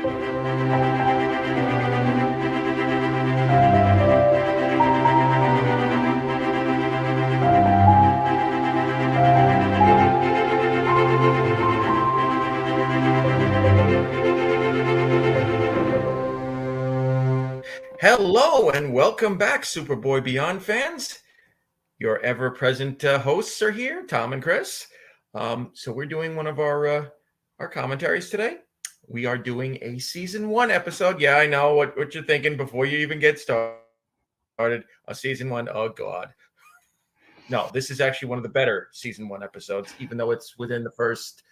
Hello and welcome back, Superboy Beyond fans. Your ever-present hosts are here, Tom and Chris. So we're doing one of our commentaries today. We are doing a season 1 episode. Yeah, I know what you're thinking before you even get started. A season 1, oh God. No, this is actually one of the better season 1 episodes, even though it's within the first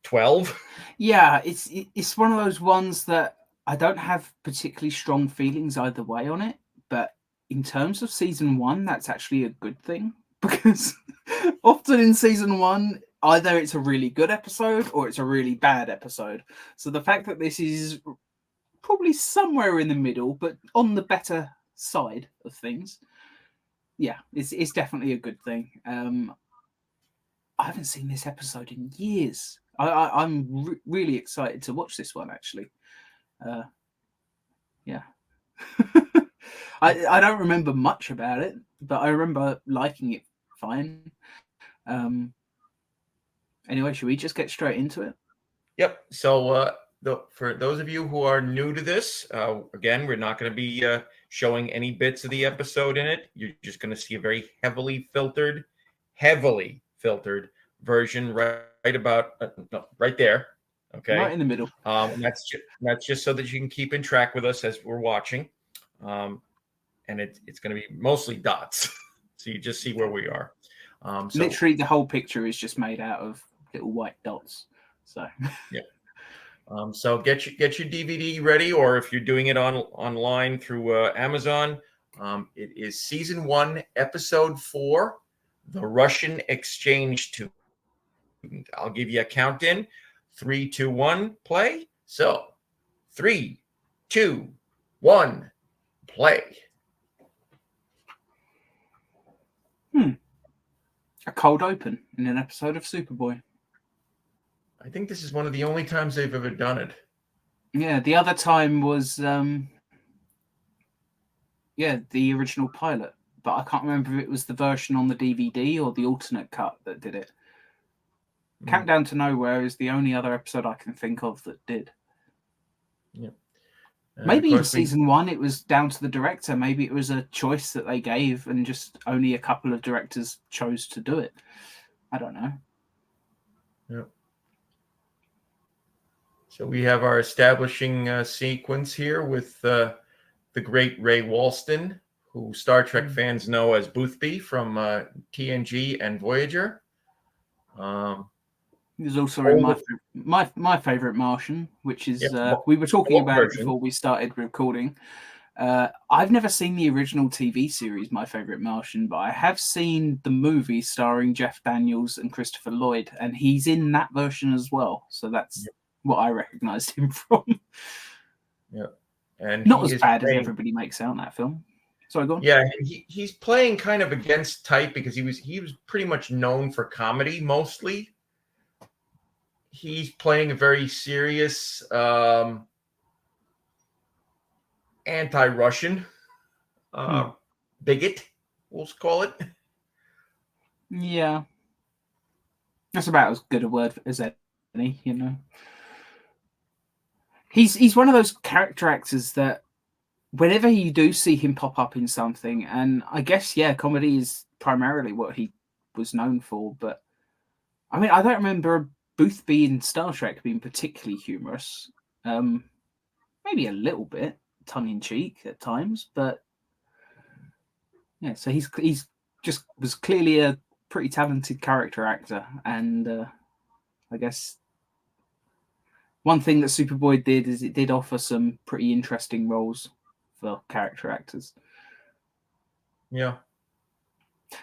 12. Yeah, it's one of those ones that I don't have particularly strong feelings either way on it, but in terms of season 1, that's actually a good thing because often in season 1, either it's a really good episode or it's a really bad episode. So the fact that this is probably somewhere in the middle, but on the better side of things, yeah, it's definitely a good thing. I haven't seen this episode in years. I'm really excited to watch this one, actually. Yeah. I don't remember much about it, but I remember liking it fine. Anyway, should we just get straight into it? Yep. So for those of you who are new to this, again, we're not going to be showing any bits of the episode in it. You're just going to see a very heavily filtered version right about right there. Okay, right in the middle. And that's just so that you can keep in track with us as we're watching. And it's going to be mostly dots, so you just see where we are. So, literally, the whole picture is just made out of little white dots. So yeah. So get your DVD ready, or if you're doing it online through Amazon, it is season 1, episode 4, The Russian Exchange Student. I'll give you a count in. 3, 2, 1, play. So 3, 2, 1, play. A cold open in an episode of Superboy. I think this is one of the only times they've ever done it. Yeah, the other time was the original pilot, but I can't remember if it was the version on the DVD or the alternate cut that did it. Countdown to Nowhere is the only other episode I can think of that did. Yeah. Maybe in season 1 it was down to the director. Maybe it was a choice that they gave and just only a couple of directors chose to do it. I don't know. Yeah. So we have our establishing sequence here with the great Ray Walston, who Star Trek fans know as Boothby from TNG and Voyager. He was also in my favorite Martian, which is we were talking about it before we started recording. I've never seen the original TV series, My Favorite Martian, but I have seen the movie starring Jeff Daniels and Christopher Lloyd, and he's in that version as well. So that's what I recognized him from. Yeah, and not as bad as everybody makes out in that film. Sorry, go on. Yeah, he's playing kind of against type because he was pretty much known for comedy mostly. He's playing a very serious anti-Russian bigot, we'll call it. Yeah. That's about as good a word as any, you know. He's one of those character actors that whenever you do see him pop up in something, and I guess, comedy is primarily what he was known for, but I mean, I don't remember Boothby in Star Trek being particularly humorous. Maybe a little bit tongue-in-cheek at times, but yeah, so he's just was clearly a pretty talented character actor, and I guess one thing that Superboy did is it did offer some pretty interesting roles for character actors. Yeah.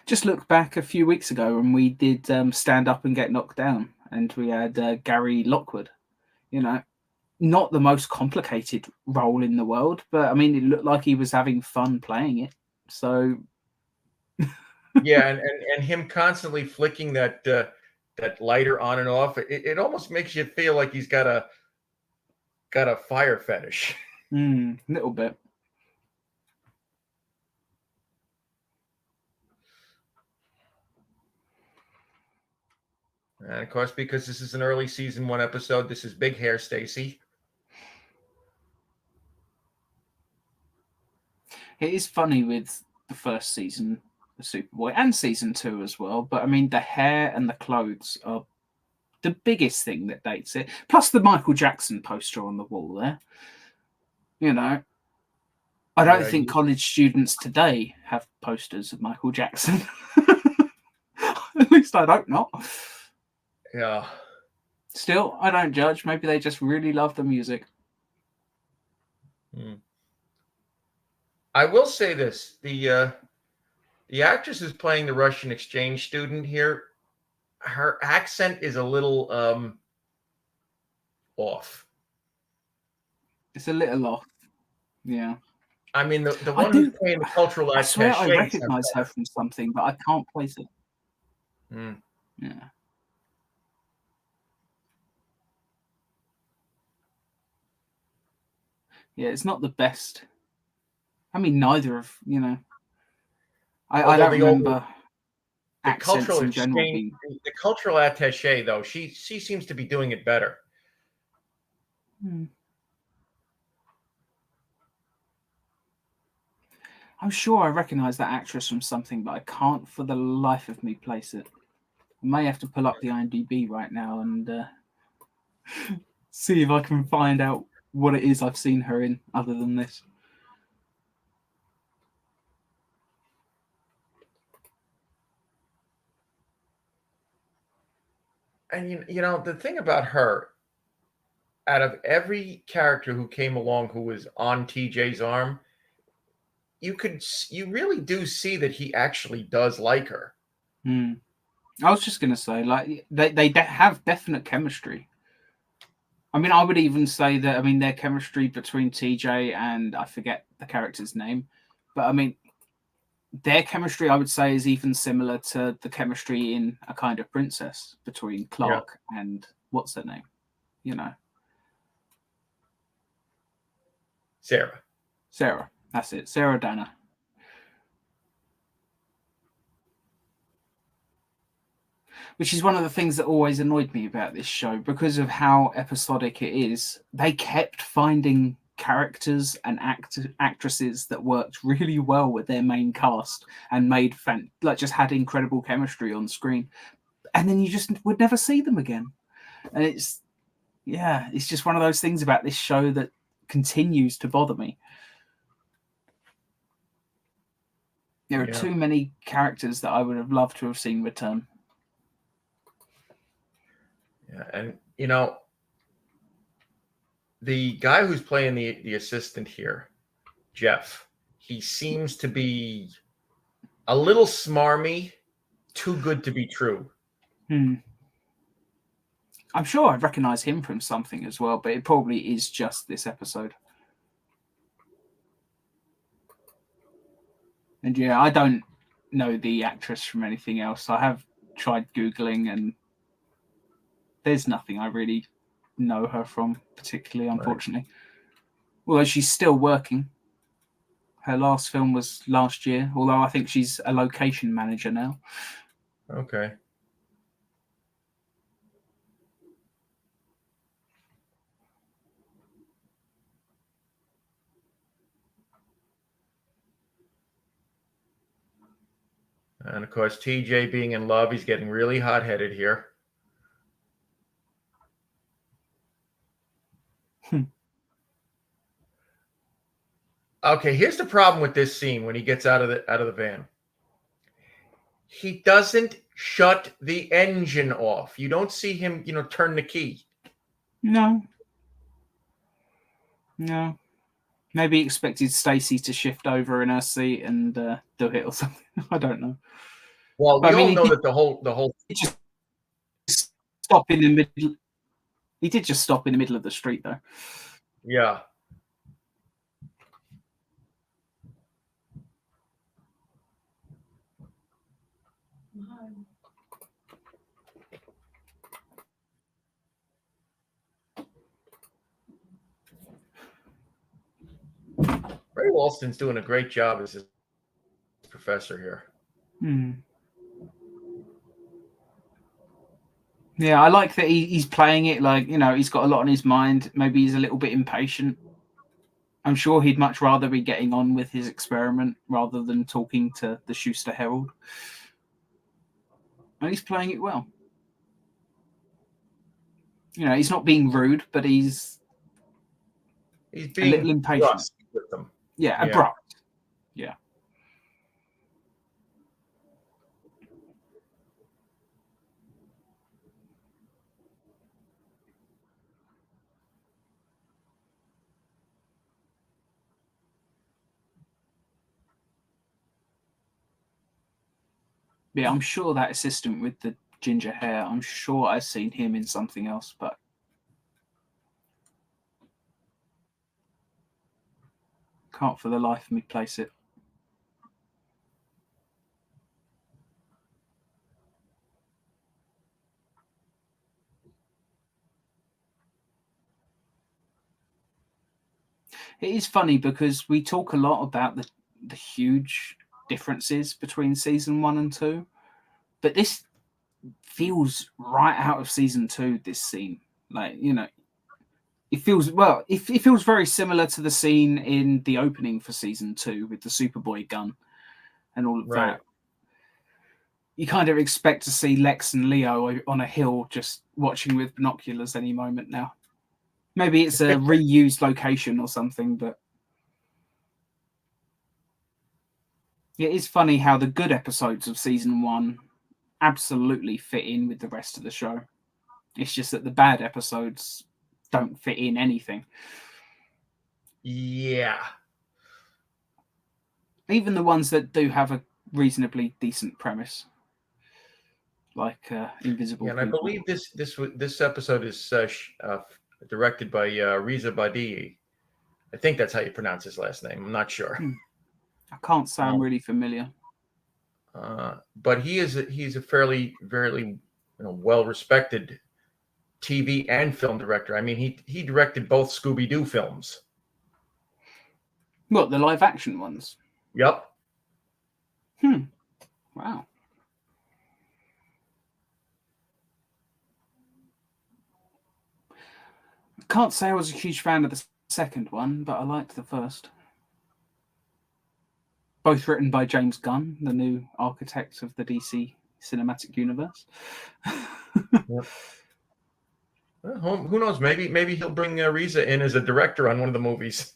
Just look back a few weeks ago when we did Stand Up and Get Knocked Down, and we had Gary Lockwood. You know, not the most complicated role in the world, but I mean, it looked like he was having fun playing it. So, yeah, and him constantly flicking that lighter on and off, it almost makes you feel like he's got got a fire fetish. A little bit. And of course, because this is an early season 1 episode, this is big hair Stacy. It is funny with the first season of Superboy and season 2 as well, but I mean, the hair and the clothes are the biggest thing that dates it. Plus the Michael Jackson poster on the wall there. You know, I don't think college students today have posters of Michael Jackson. At least I don't not. Yeah. Still, I don't judge. Maybe they just really love the music. I will say this: the actress who's playing the Russian exchange student here, her accent is a little off. It's a little off. Yeah. I mean, the one who's playing the cultural attaché. I swear I recognize her from something, but I can't place it. Yeah. Yeah, it's not the best. I mean, neither of, I don't remember accents in general being... The cultural attaché, though, she seems to be doing it better. I'm sure I recognize that actress from something, but I can't for the life of me place it. I may have to pull up the IMDb right now and see if I can find out what it is I've seen her in other than this. And the thing about her, out of every character who came along who was on TJ's arm, you really do see that he actually does like her. I was just gonna say, like, they have definite chemistry. I mean, I would even say that, I mean, their chemistry between TJ and I forget the character's name, but I mean, their chemistry, I would say, is even similar to the chemistry in A Kind of Princess between Clark and what's her name? Sarah. That's it. Sarah Dana. Which is one of the things that always annoyed me about this show, because of how episodic it is. They kept finding characters and actresses that worked really well with their main cast and made just had incredible chemistry on screen, and then you just would never see them again. And it's just one of those things about this show that continues to bother me. There are too many characters that I would have loved to have seen return. Yeah, and the guy who's playing the assistant here, Jeff, he seems to be a little smarmy, too good to be true. I'm sure I'd recognize him from something as well, but it probably is just this episode. And I don't know the actress from anything else. I have tried Googling, and there's nothing I really know her from particularly, unfortunately. Right. Although she's still working. Her last film was last year, although I think she's a location manager now. Okay. And of course, TJ being in love, he's getting really hot-headed here. Okay, here's the problem with this scene when he gets out of the van. He doesn't shut the engine off. You don't see him, turn the key. No. Maybe he expected Stacy to shift over in her seat and do it or something. I don't know. Well, we all know that the whole he just stop in the middle. He did just stop in the middle of the street, though. Yeah. Ray Walston's doing a great job as his professor here. Yeah, I like that he's playing it like, he's got a lot on his mind. Maybe he's a little bit impatient. I'm sure he'd much rather be getting on with his experiment rather than talking to the Schuster Herald. And he's playing it well. He's not being rude, but he's being a little impatient with them. Yeah, abrupt. Yeah. Yeah, I'm sure that assistant with the ginger hair, I'm sure I've seen him in something else, but can't for the life of me place it. It is funny because we talk a lot about the huge differences between season 1 and 2, but this feels right out of season 2, this scene. Like, it feels very similar to the scene in the opening for season 2 with the Superboy gun and all of that. You kind of expect to see Lex and Leo on a hill just watching with binoculars any moment now. Maybe it's a reused location or something, but it is funny how the good episodes of season 1 absolutely fit in with the rest of the show. It's just that the bad episodes don't fit in anything. Yeah. Even the ones that do have a reasonably decent premise, like Invisible Yeah, and People. I believe this episode is directed by Riza Badi. I think that's how you pronounce his last name. I'm not sure. I can't say I'm really familiar. But he's a fairly well-respected TV and film director. I mean, he directed both Scooby-Doo films. What, the live action ones? Yep. Wow. I can't say I was a huge fan of the second one, but I liked the first. Both written by James Gunn, the new architect of the DC cinematic universe. Yep. Well, who knows? Maybe he'll bring Riza in as a director on one of the movies.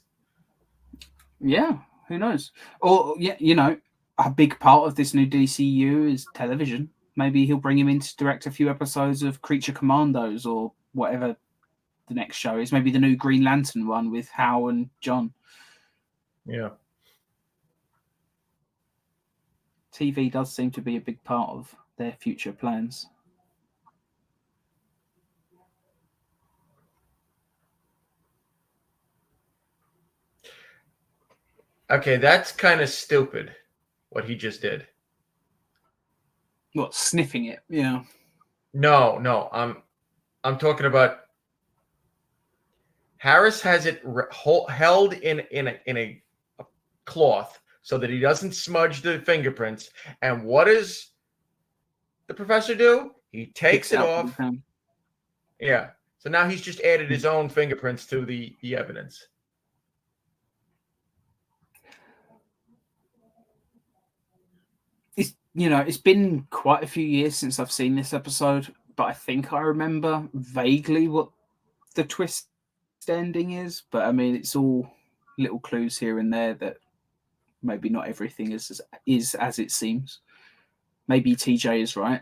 Yeah, who knows? Or, a big part of this new DCU is television. Maybe he'll bring him in to direct a few episodes of Creature Commandos or whatever the next show is. Maybe the new Green Lantern one with Hal and John. Yeah. TV does seem to be a big part of their future plans. Okay, that's kind of stupid, what he just did. What, sniffing it? Yeah. No, I'm talking about Harris has it held in a cloth so that he doesn't smudge the fingerprints. And what does the professor do? He takes it off. Yeah. So now he's just added his own fingerprints to the evidence. It's been quite a few years since I've seen this episode, but I think I remember vaguely what the twist ending is. But I mean, it's all little clues here and there that maybe not everything is as it seems. Maybe TJ is right.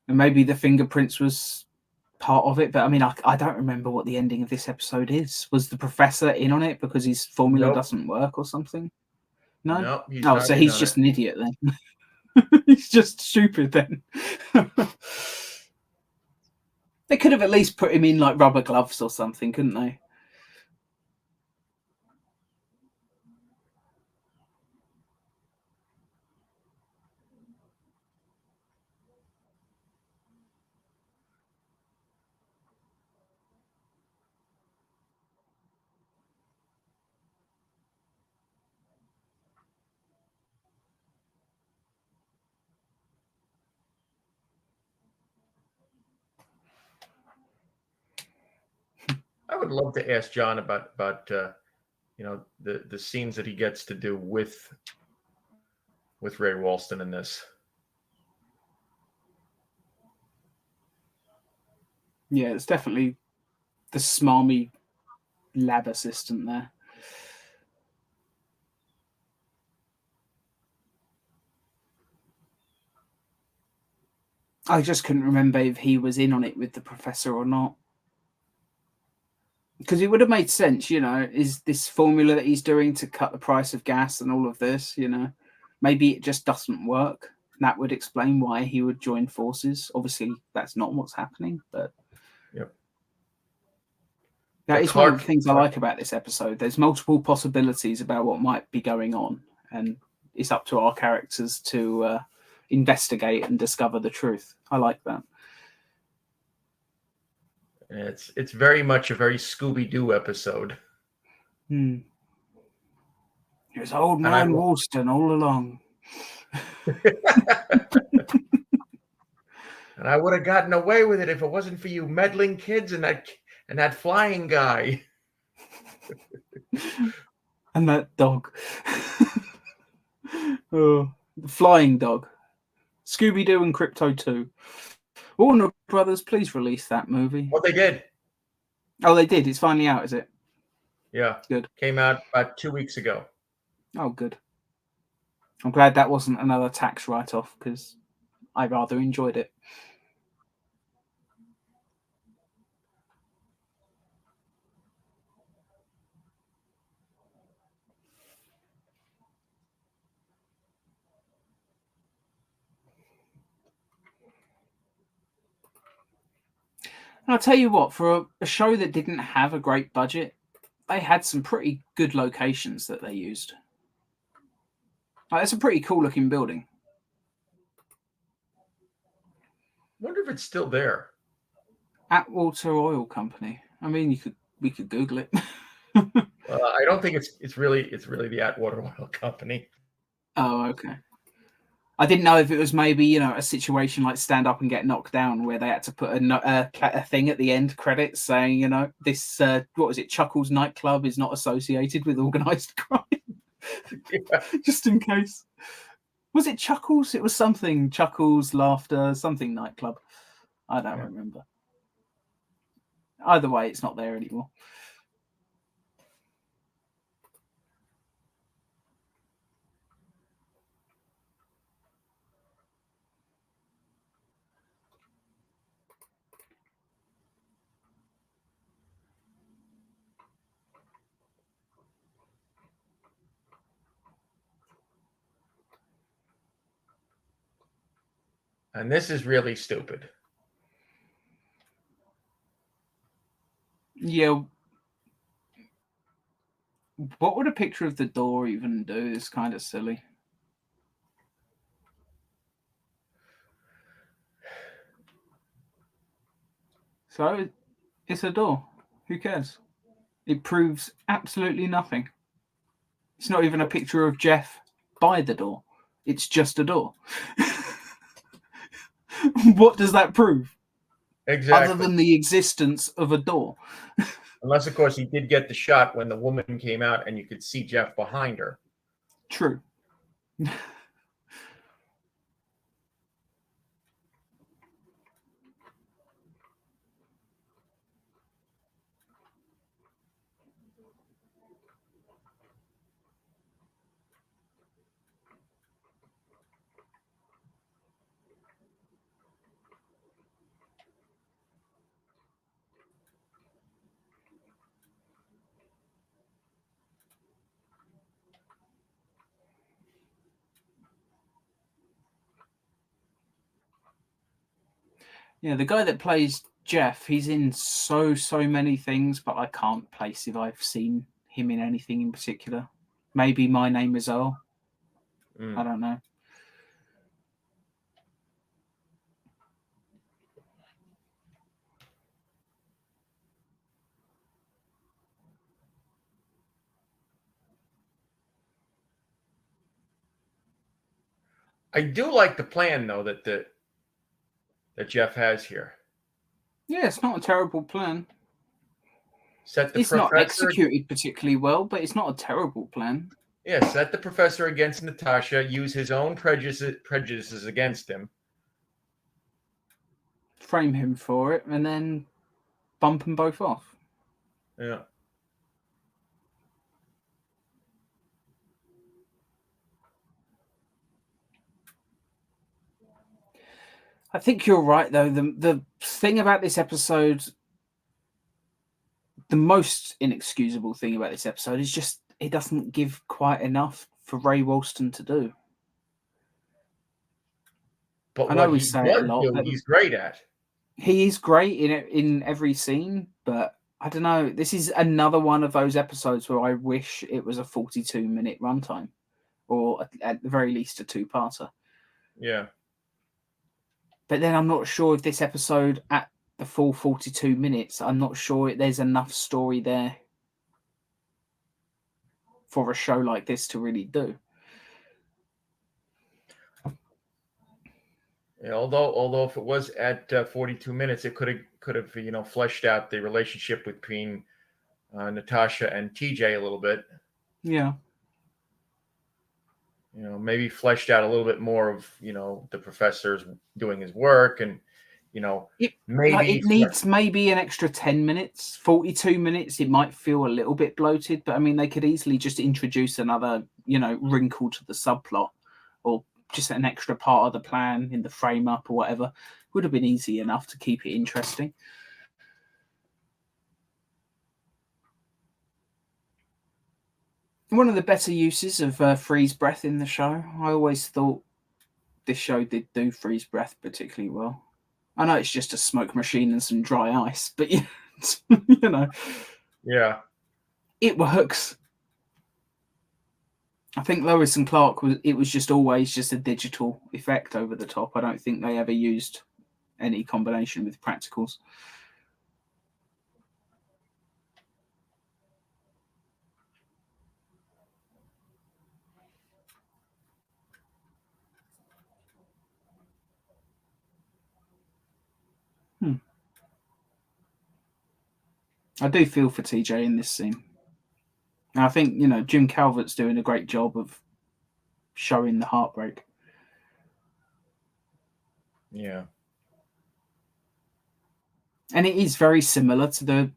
And maybe the fingerprints was part of it, but I mean, I don't remember what the ending of this episode is. Was the professor in on it because his formula doesn't work or something? No? Nope, so he's just an idiot then. He's just stupid then. They could have at least put him in like rubber gloves or something, couldn't they? I would love to ask John about the scenes that he gets to do with Ray Walston in this. Yeah, it's definitely the smarmy lab assistant there. I just couldn't remember if he was in on it with the professor or not. Because it would have made sense, is this formula that he's doing to cut the price of gas and all of this, maybe it just doesn't work. That would explain why he would join forces. Obviously, that's not what's happening, but yep. That is one of the things I like about this episode. There's multiple possibilities about what might be going on, and it's up to our characters to investigate and discover the truth. I like that. It's very much a very Scooby-Doo episode. It was old man Walston all along. And I would have gotten away with it if it wasn't for you meddling kids and that flying guy. And that dog. Oh, the flying dog. Scooby-Doo and Crypto 2. Warner Brothers, please release that movie. Well, they did. Oh, they did. It's finally out, is it? Yeah. Good. Came out about 2 weeks ago. Oh, good. I'm glad that wasn't another tax write-off because I rather enjoyed it. And I'll tell you what, for a show that didn't have a great budget, they had some pretty good locations that they used. It's a pretty cool looking building. Wonder if it's still there. Atwater Oil Company. I mean, we could Google it. I don't think it's really the Atwater Oil Company. Oh, okay. I didn't know if it was maybe, a situation like Stand Up and Get Knocked Down where they had to put a thing at the end credits saying, this, what was it, Chuckles nightclub is not associated with organised crime. Yeah. Just in case. Was it Chuckles? It was something, Chuckles, Laughter, something nightclub. I don't remember. Either way, it's not there anymore. And this is really stupid. Yeah. What would a picture of the door even do? It's kind of silly. So, it's a door. Who cares? It proves absolutely nothing. It's not even a picture of Jeff by the door. It's just a door. What does that prove? Exactly. Other than the existence of a door. Unless, of course, he did get the shot when the woman came out and you could see Jeff behind her. True. Yeah, the guy that plays Jeff, he's in so many things, but I can't place if I've seen him in anything in particular. Maybe My Name is Earl. I don't know. I do like the plan, though, that Jeff has here. Yeah, it's not a terrible plan. Set the It's not professor. executed particularly well, but it's not a terrible plan. Yeah, set the professor against Natasha. Use his own prejudices against him. Frame him for it, and then bump them both off. Yeah. I think you're right, though. The thing about this episode, the most inexcusable thing about this episode is just it doesn't give quite enough for Ray Walston to do. But I know what we he say it a does lot. do, he's great at. He is great in every scene, but I don't know. This is another one of those episodes where I wish it was a 42-minute runtime, or at the very least a two-parter. Yeah. But then I'm not sure if this episode at the full 42 minutes, I'm not sure there's enough story there for a show like this to really do. Yeah, although if it was at 42 minutes, it could have fleshed out the relationship between Natasha and TJ a little bit. Yeah. Maybe fleshed out a little bit more of the professor's doing his work, and maybe it needs maybe an extra 10 minutes. 42 minutes, it might feel a little bit bloated, but I mean they could easily just introduce another wrinkle to the subplot, or just an extra part of the plan in the frame up or whatever. Would have been easy enough to keep it interesting. One of the better uses of freeze breath in the show. I always thought this show did do freeze breath particularly well. I know it's just a smoke machine and some dry ice, but yeah, it works. I think Lois and Clark was just always just a digital effect over the top. I don't think they ever used any combination with practicals. I do feel for TJ in this scene. And I think, Jim Calvert's doing a great job of showing the heartbreak. Yeah. And it is very similar to the,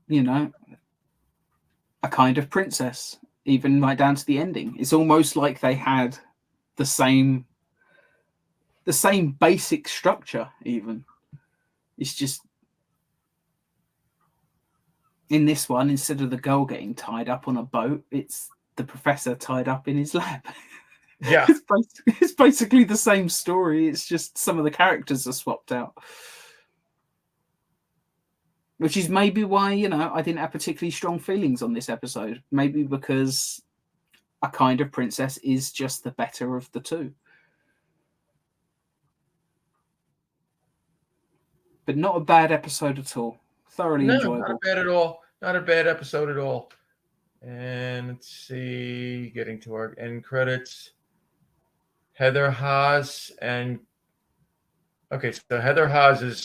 A Kind of Princess, even right down to the ending. It's almost like they had the same basic structure, even. It's just in this one, instead of the girl getting tied up on a boat, it's the professor tied up in his lab. Yeah. It's basically the same story. It's just some of the characters are swapped out. Which is maybe why, I didn't have particularly strong feelings on this episode. Maybe because A Kind of Princess is just the better of the two. But not a bad episode at all. Thoroughly enjoyable. Not bad at all. Not a bad episode at all. And let's see, getting to our end credits. Heather Haas and okay, so Heather Haas is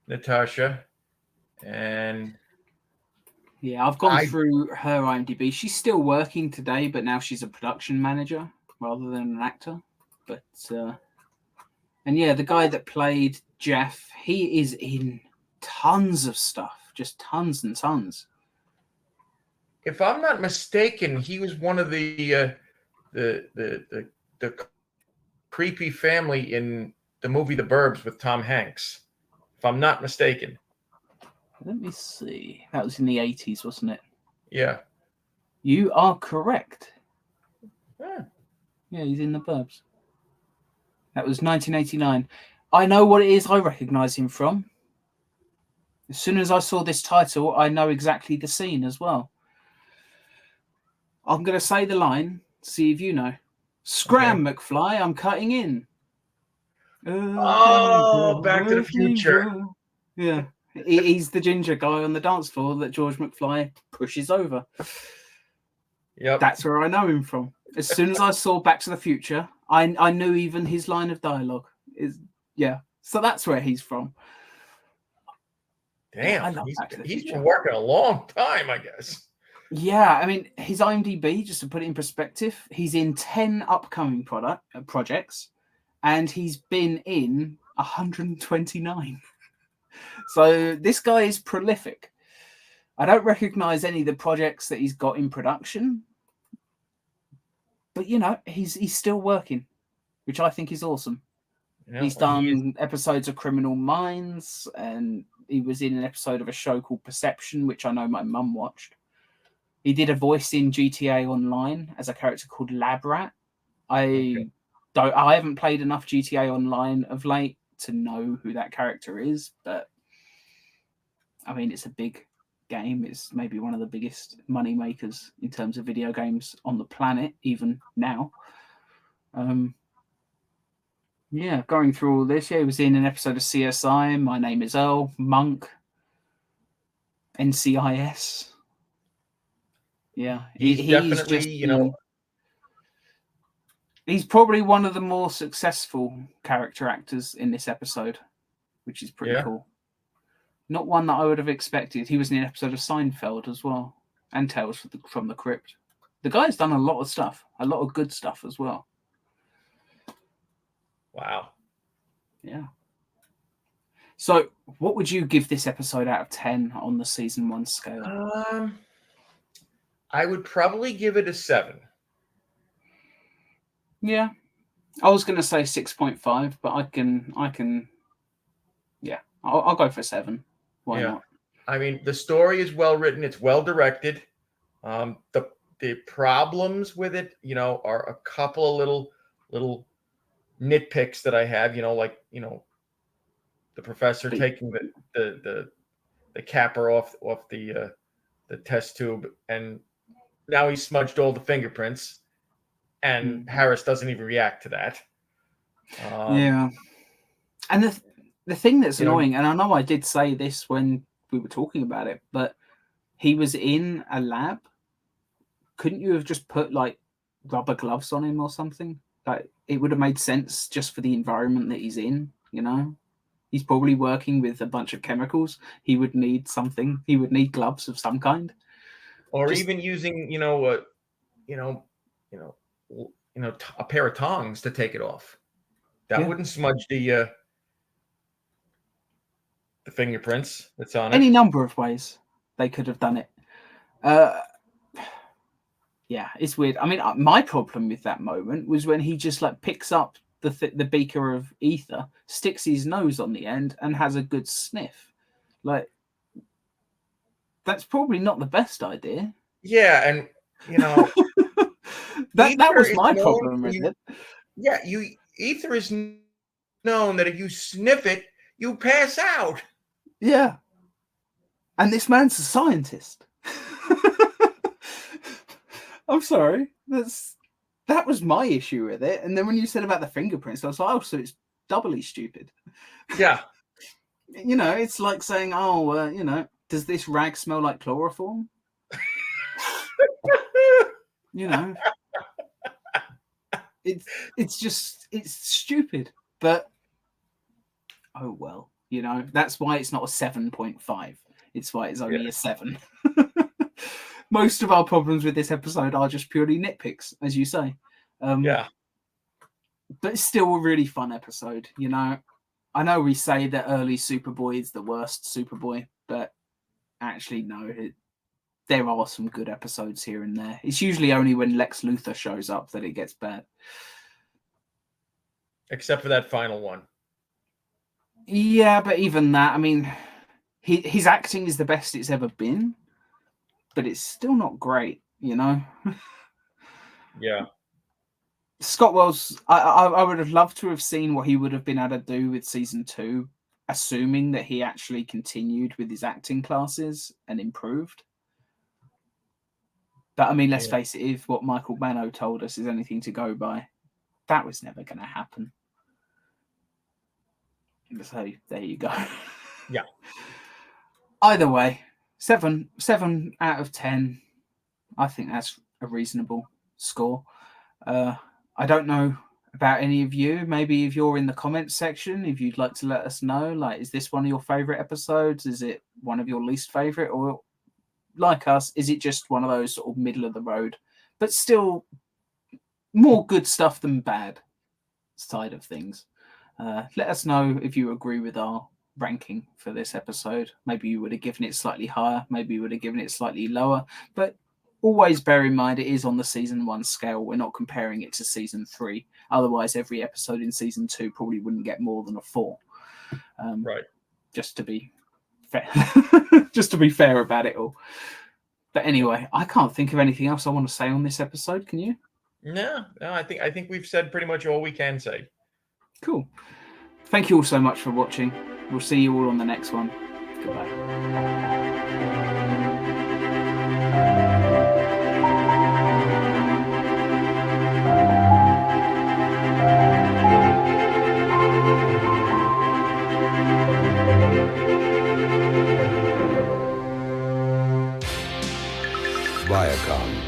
Natasha, and yeah, I've gone through her IMDb. She's still working today, but now she's a production manager rather than an actor. But and yeah, the guy that played Jeff, he is in tons of stuff, just tons and tons. If I'm not mistaken, he was one of the creepy family in the movie The Burbs with Tom Hanks. If I'm not mistaken. Let me see. That was in the 80s, wasn't it? Yeah. You are correct. Yeah, he's in The Burbs. That was 1989. I know what it is I recognise him from. As soon as I saw this title, I know exactly the scene as well. I'm going to say the line, see if you know. Scram, okay. McFly, I'm cutting in. Oh, Back to the Future. Yeah. He's the ginger guy on the dance floor that George McFly pushes over. Yep. That's where I know him from. As soon as I saw Back to the Future, I knew even his line of dialogue. So that's where he's from. Damn, I love Back to the he's Future. been working a long time, I guess. Yeah, I mean, his IMDb, just to put it in perspective, he's in 10 upcoming projects, and he's been in 129. So this guy is prolific. I don't recognize any of the projects that he's got in production, but he's still working, which I think is awesome. He's done episodes of Criminal Minds, and he was in an episode of a show called Perception, which I know my mum watched. He did a voice in GTA Online as a character called Lab Rat. I haven't played enough GTA Online of late to know who that character is, but I mean, it's a big game. It's maybe one of the biggest money makers in terms of video games on the planet, even now. Yeah, going through all this, he was in an episode of CSI, My Name is Earl, Monk, NCIS. Yeah, he's definitely, he's probably one of the more successful character actors in this episode, which is pretty cool. Not one that I would have expected. He was in an episode of Seinfeld as well, and Tales from the Crypt. The guy's done a lot of stuff, a lot of good stuff as well. Wow. Yeah. So, what would you give this episode out of 10 on the season 1 scale? I would probably give it a 7. Yeah. I was going to say 6.5, but I can. Yeah, I'll go for 7. Why not? I mean, the story is well written. It's well directed. The problems with it, are a couple of little nitpicks that I have. The professor taking the capper off the test tube, and now he smudged all the fingerprints, and Harris doesn't even react to that. Yeah, and the thing that's annoying, and I know I did say this when we were talking about it, but he was in a lab. Couldn't you have just put like rubber gloves on him or something? Like, it would have made sense just for the environment that he's in. He's probably working with a bunch of chemicals. He would need something. He would need gloves of some kind, or even using a pair of tongs to take it off. That wouldn't smudge the fingerprints that's on it. Any number of ways they could have done it. Yeah, it's weird. I mean, my problem with that moment was when he just picks up the beaker of ether, sticks his nose on the end, and has a good sniff. That's probably not the best idea. Yeah, and that was my problem with it. Yeah, ether is known that if you sniff it, you pass out. Yeah, and this man's a scientist. I'm sorry. That was my issue with it. And then when you said about the fingerprints, I was like, oh, so it's doubly stupid. Yeah. It's like saying, does this rag smell like chloroform? It's stupid. But oh well, that's why it's not a 7.5. It's why it's only a 7. Most of our problems with this episode are just purely nitpicks, as you say. But it's still a really fun episode. I know we say that early Superboy is the worst Superboy, but actually, no. There are some good episodes here and there. It's usually only when Lex Luthor shows up that it gets bad. Except for that final one. Yeah, but even that, I mean, his acting is the best it's ever been, but it's still not great, Yeah. Scott Wells, I would have loved to have seen what he would have been able to do with season 2, assuming that he actually continued with his acting classes and improved. But I mean, let's face it, if what Michael Bano told us is anything to go by, that was never going to happen. So there you go. Yeah. Either way, 7 out of 10. I think that's a reasonable score. I don't know about any of you. Maybe if you're in the comments section, if you'd like to let us know, is this one of your favorite episodes? Is it one of your least favorite, or like us, is it just one of those sort of middle of the road, but still more good stuff than bad side of things? Let us know if you agree with our ranking for this episode. Maybe you would have given it slightly higher, maybe you would have given it slightly lower, but always bear in mind it is on the season 1 scale. We're not comparing it to season 3. Otherwise, every episode in season 2 probably wouldn't get more than a 4. Right. Just to be fair, just to be fair about it all. But anyway, I can't think of anything else I want to say on this episode. Can you? No, I think we've said pretty much all we can say. Cool. Thank you all so much for watching. We'll see you all on the next one. Goodbye. Viacom.